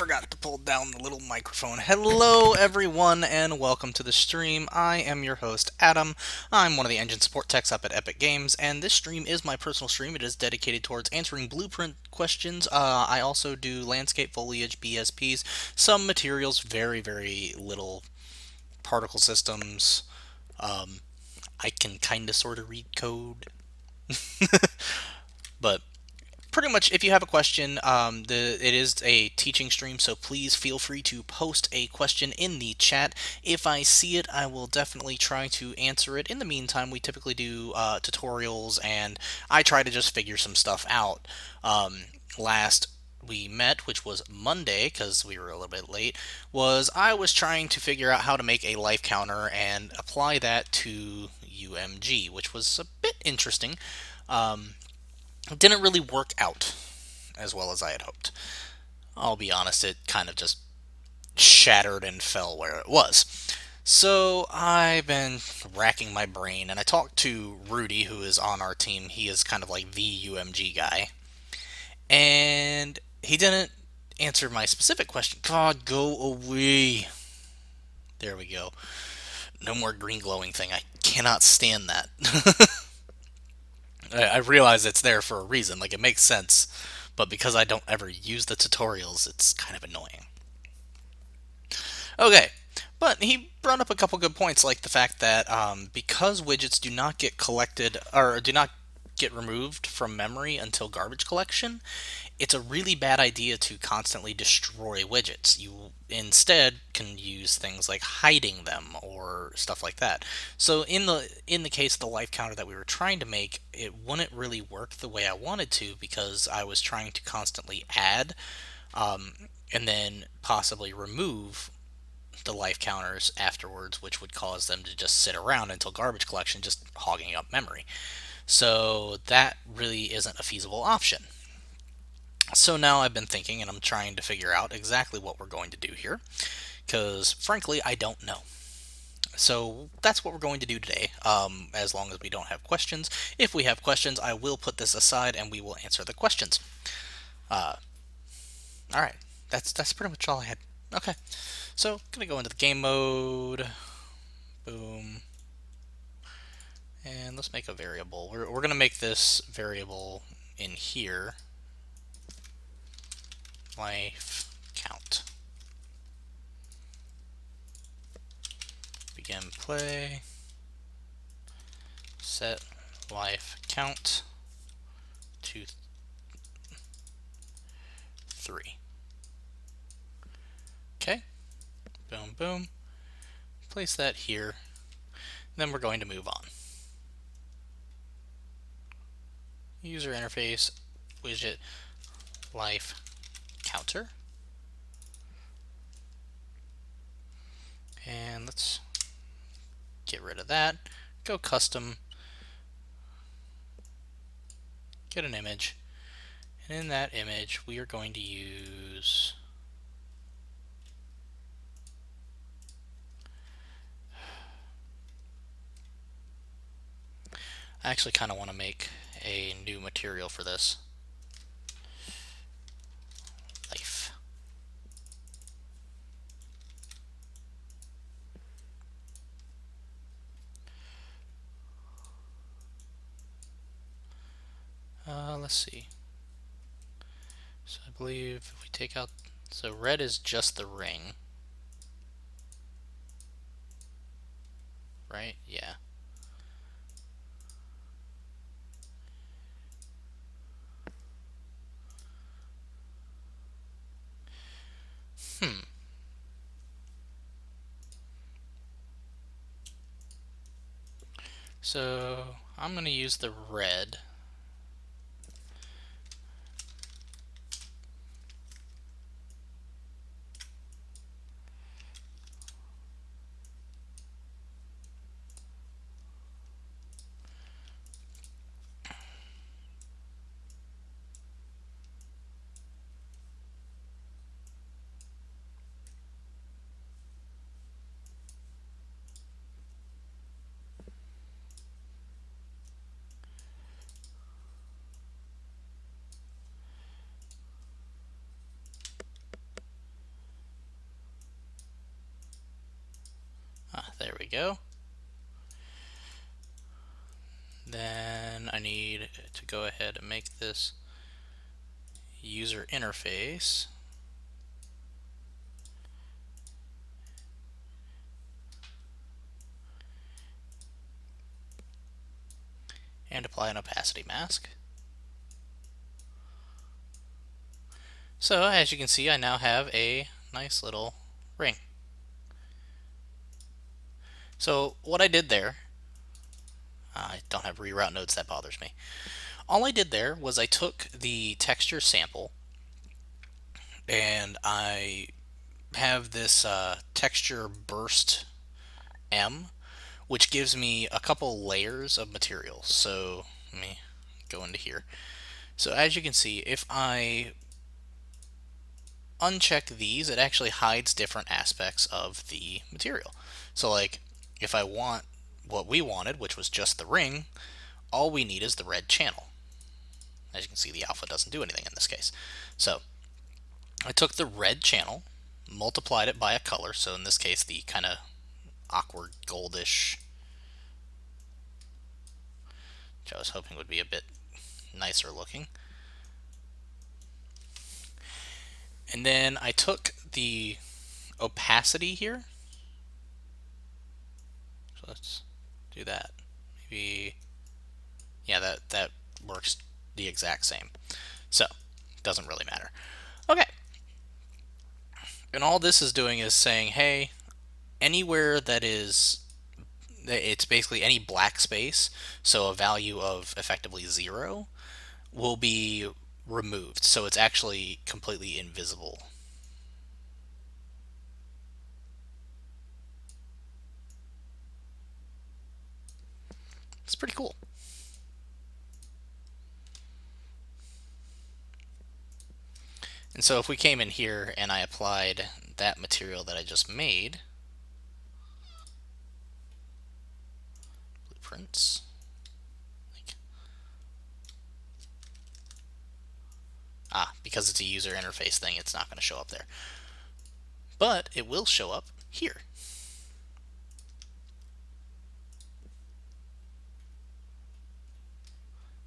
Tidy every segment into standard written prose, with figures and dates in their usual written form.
forgot to pull down the little microphone. Hello, everyone, and welcome to the stream. I am your host, Adam. I'm one of the engine support techs up at Epic Games, and this stream is my personal stream. It is dedicated towards answering blueprint questions. I also do landscape foliage, BSPs, some materials, very little particle systems. Um, I can kind of sort of read code, but pretty much if you have a question, it is a teaching stream, so please feel free to post a question in the chat. If I see it, I will definitely try to answer it. In the meantime, we typically do tutorials, and I try to just figure some stuff out. Last we met, which was Monday, because we were a little bit late, was I was trying to figure out how to make a life counter and apply that to UMG, which was a bit interesting. It didn't really work out as well as I had hoped. I'll be honest, it kind of just shattered and fell where it was. So I've been racking my brain, and I talked to Rudy, who is on our team. He is kind of like the UMG guy. And he didn't answer my specific question. God, go away. There we go. No more green glowing thing. I cannot stand that. I realize it's there for a reason. Like, it makes sense. But because I don't ever use the tutorials, it's kind of annoying. Okay, but he brought up a couple good points, like the fact that because widgets do not get collected or do not get removed from memory until garbage collection, it's a really bad idea to constantly destroy widgets. You instead can use things like hiding them or stuff like that. So in the case of the life counter that we were trying to make, it wouldn't really work the way I wanted to because I was trying to constantly add um, and then possibly remove the life counters afterwards, which would cause them to just sit around until garbage collection, just hogging up memory. So that really isn't a feasible option. So now I've been thinking and I'm trying to figure out exactly what we're going to do here, because frankly, I don't know. So that's what we're going to do today, as long as we don't have questions. If we have questions, I will put this aside and we will answer the questions. Uh, Alright, that's pretty much all I had. Okay, so gonna go into the game mode. Boom. And let's make a variable. We're going to make this variable in here, life count. Begin play, set life count to 3. Okay, boom, boom. Place that here. Then we're going to move on. User interface, widget, life counter. And let's get rid of that. Go custom, get an image. And in that image, we are going to use I actually kind of want to make a new material for this. Life. Let's see. So I believe if we take out, so red is just the ring, right? Yeah. Hmm. So I'm going to use the red. There we go. Then I need to go ahead and make this user interface. And apply an opacity mask. So as you can see, I now have a nice little ring. So what I did there, I don't have reroute nodes, that bothers me. All I did there was I took the texture sample and I have this texture burst M, which gives me a couple layers of material. So let me go into here. So as you can see, if I uncheck these, it actually hides different aspects of the material. So like if I want what we wanted, which was just the ring, all we need is the red channel. As you can see, the alpha doesn't do anything in this case. So I took the red channel, multiplied it by a color, so in this case the kind of awkward goldish, which I was hoping would be a bit nicer looking. And then I took the opacity here. So let's do that. Maybe, yeah, that works the exact same. So, doesn't really matter. Okay. And all this is doing is saying, hey, anywhere that is, it's basically any black space, so a value of effectively 0, will be removed. So it's actually completely invisible. It's pretty cool. And so if we came in here and I applied that material that I just made, blueprints, because it's a user interface thing, it's not going to show up there. But it will show up here.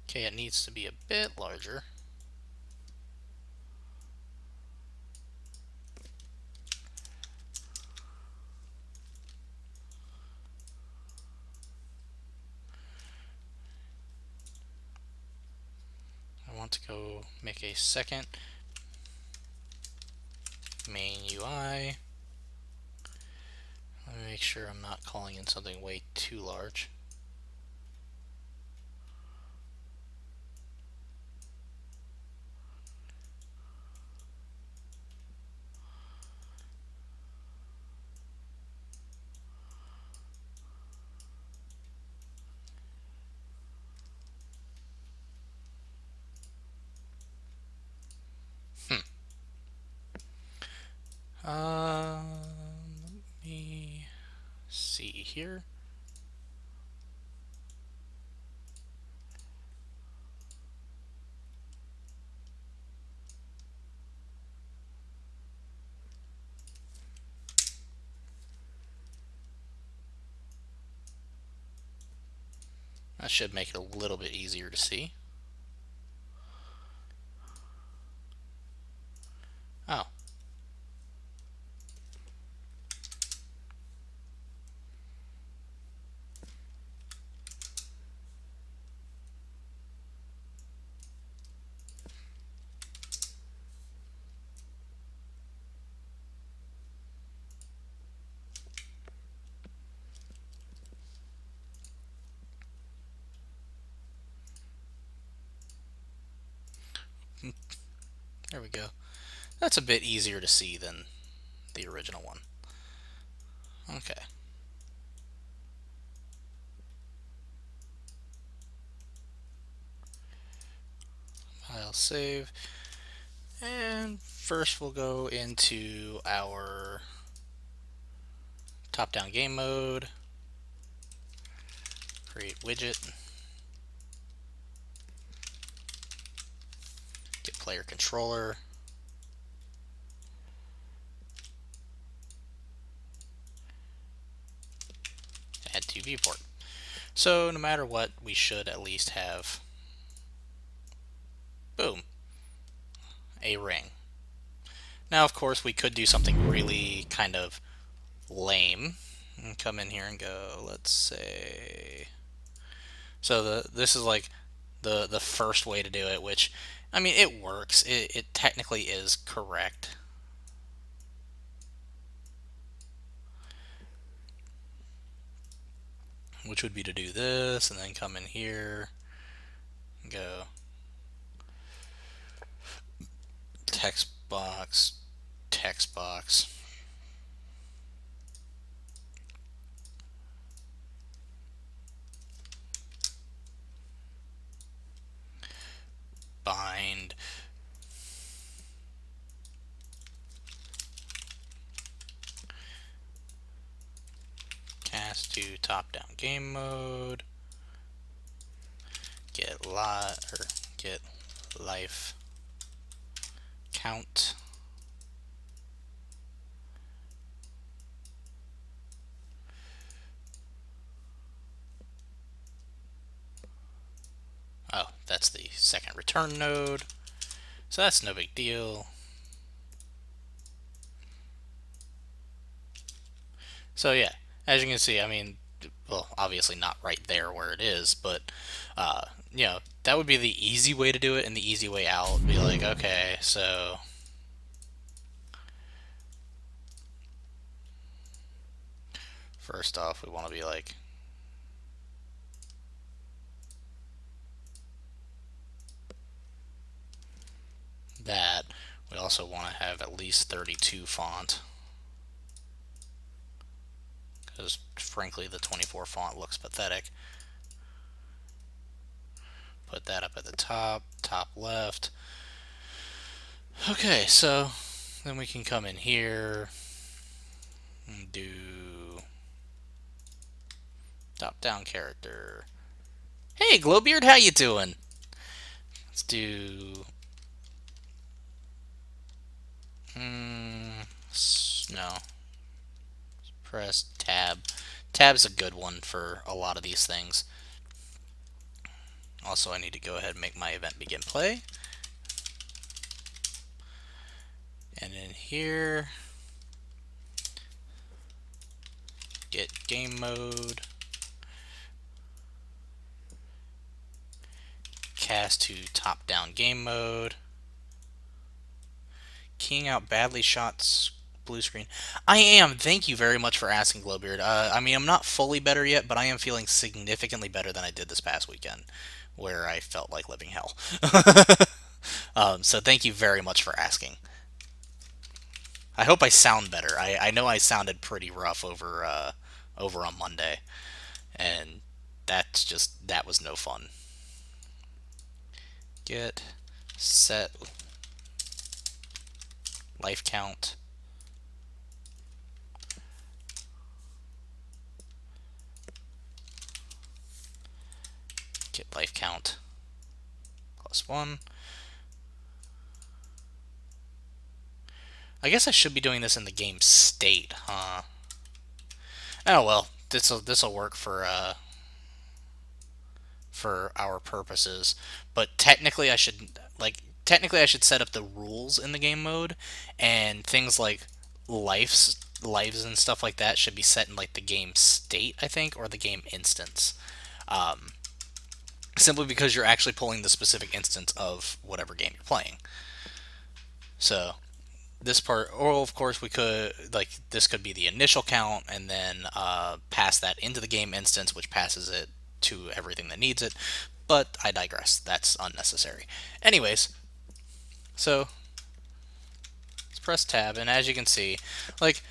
Okay, it needs to be a bit larger. I want to go make a second main UI. Let me make sure I'm not calling in something way too large. Let me see here. That should make it a little bit easier to see. Oh. There we go. That's a bit easier to see than the original one. Okay. File save. And first we'll go into our top-down game mode. Create widget. Get player controller. viewport. So no matter what, we should at least have, boom, a ring. Now, of course, we could do something really kind of lame and come in here and go, let's say, so this is like the first way to do it, which, I mean, it works. It technically is correct. Which would be to do this and then come in here and go text box, text box. Bind cast to top-down game mode. Get life count. Oh, that's the second return node. So that's no big deal. So yeah, as you can see, I mean, well, obviously not right there where it is, but you know, that would be the easy way to do it, and the easy way out would be like, okay, so first off, we want to be like, that. We also want to have at least 32 font, because frankly the 24 font looks pathetic. Put that up at the top left. Okay, so then we can come in here and do top down character. Hey Glowbeard, how you doing? Let's do no. Press tab. Tab's a good one for a lot of these things. Also, I need to go ahead and make my event begin play. And in here, get game mode, cast to top down game mode, keying out badly shot blue screen. I am. Thank you very much for asking, Glowbeard. I mean, I'm not fully better yet, but I am feeling significantly better than I did this past weekend, where I felt like living hell. So thank you very much for asking. I hope I sound better. I know I sounded pretty rough over on Monday, and that was no fun. Get set life count. Get life count +1. I guess I should be doing this in the game state, huh? Oh well, this'll work for our purposes. But technically, I should set up the rules in the game mode, and things like lives and stuff like that should be set in like the game state, I think, or the game instance. Simply because you're actually pulling the specific instance of whatever game you're playing. So this part, or of course we could, like, this could be the initial count and then pass that into the game instance, which passes it to everything that needs it. But I digress. That's unnecessary. Anyways, so let's press tab, and as you can see, like,